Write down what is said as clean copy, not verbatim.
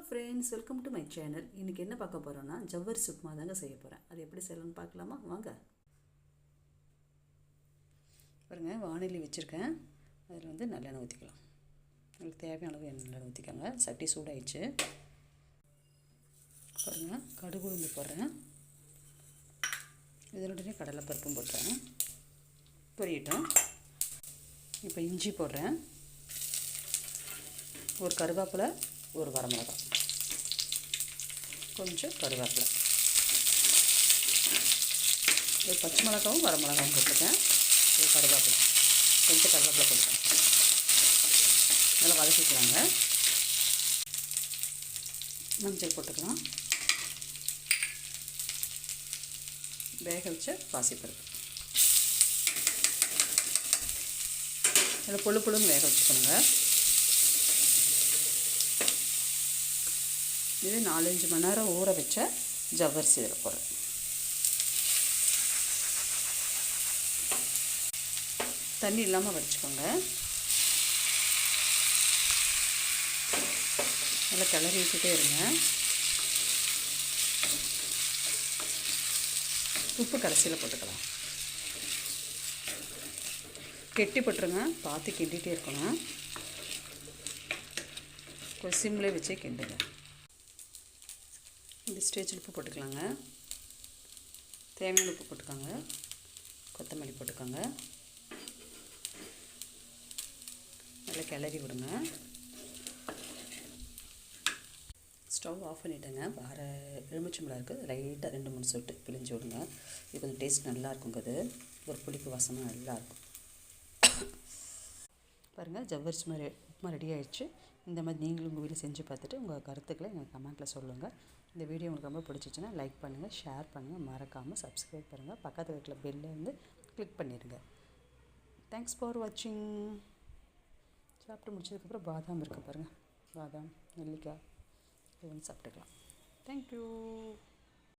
Friends, welcome to my channel. இன்றைக்கி என்ன பார்க்க போகிறோன்னா ஜவ்வரிசி உப்புமா தாங்க செய்ய போகிறேன். அது எப்படி செய்யலாம்னு பார்க்கலாமா? வாங்க. பாருங்கள், வானிலை வச்சுருக்கேன். அதில் நல்லெண்ணெய் ஊற்றிக்கலாம். உங்களுக்கு தேவையான அளவு நல்லெண்ணெய் ஊற்றிக்கோங்க. சட்டி சூடாயிடுச்சு. பாருங்கள், கடுகு உளுந்து போடுறேன். இதனுடனே கடலைப்பருப்பும் போட்டுறேன். பொரியட்டும். இப்போ இஞ்சி போடுறேன். ஒரு கருவேப்பிலை, ஒரு வரமிளகாய், கொஞ்சம் கருவேப்பிலை, ஒரு பச்சை மிளகாவும் வரமிளகாவும் போட்டுருக்கேன். ஒரு கருவேப்பிலை, கொஞ்சம் கருவேப்பிலை போட்டுருக்கேன். நல்லா வதக்கிக்கலாங்க. மஞ்சள் போட்டுக்கலாம். வேக வச்ச பாசிப்பருப்பு இதில் புழுன்னு வேக வச்சுக்கணுங்க. இது 4-5 மணி நேரம் ஊற வச்ச ஜவ்வரிசி இதில் போடுறேன். தண்ணி இல்லாமல் வச்சுக்கோங்க. நல்லா கிளறி விட்டுட்டே இருங்க. உப்பு கடைசியில் போட்டுக்கலாம். கெட்டி போட்டுருங்க. பார்த்து கிண்டிகிட்டே இருக்கணும். கொஞ்சம் சிம்லே வச்சே கிண்டுங்க. இந்த ஸ்டேஜில் உப்பு போட்டுக்கலாங்க. தேவையான உப்பு போட்டுக்கோங்க. கொத்தமல்லி போட்டுக்கோங்க. நல்லா கிளறி விடுங்க. ஸ்டவ் ஆஃப் பண்ணிவிட்டேங்க. எலுமிச்சம்பழம் இருக்குது, லைட்டாக 2-3 சொட்டு பிழிஞ்சு விடுங்க. இது கொஞ்சம் டேஸ்ட் நல்லாயிருக்குங்க. அது ஒரு புளிப்பு வாசமாக நல்லாயிருக்கும். பாருங்கள், ஜவ்வரிசி மாதிரி உப்புமா ரெடி ஆகிடுச்சு. இந்த மாதிரி நீங்களும் உங்கள் வீட்டில் செஞ்சு பார்த்துட்டு உங்கள் கருத்துக்களை எங்கள் கமெண்ட்டில் சொல்லுங்கள். இந்த வீடியோ உங்களுக்கு ரொம்ப பிடிச்சிச்சின்னா லைக் பண்ணுங்கள், ஷேர் பண்ணுங்கள், மறக்காமல் சப்ஸ்கிரைப் பண்ணுங்கள். பக்கத்தில் இருக்கிற பெல்லை கிளிக் பண்ணிடுங்க. தேங்க்ஸ் ஃபார் வாட்சிங். சாப்பிட்டு முடிச்சதுக்கப்புறம் பாதாம் இருக்குது பாருங்கள். பாதாம், நெல்லிக்காய் இது சாப்பிட்டுக்கலாம். தேங்க்யூ.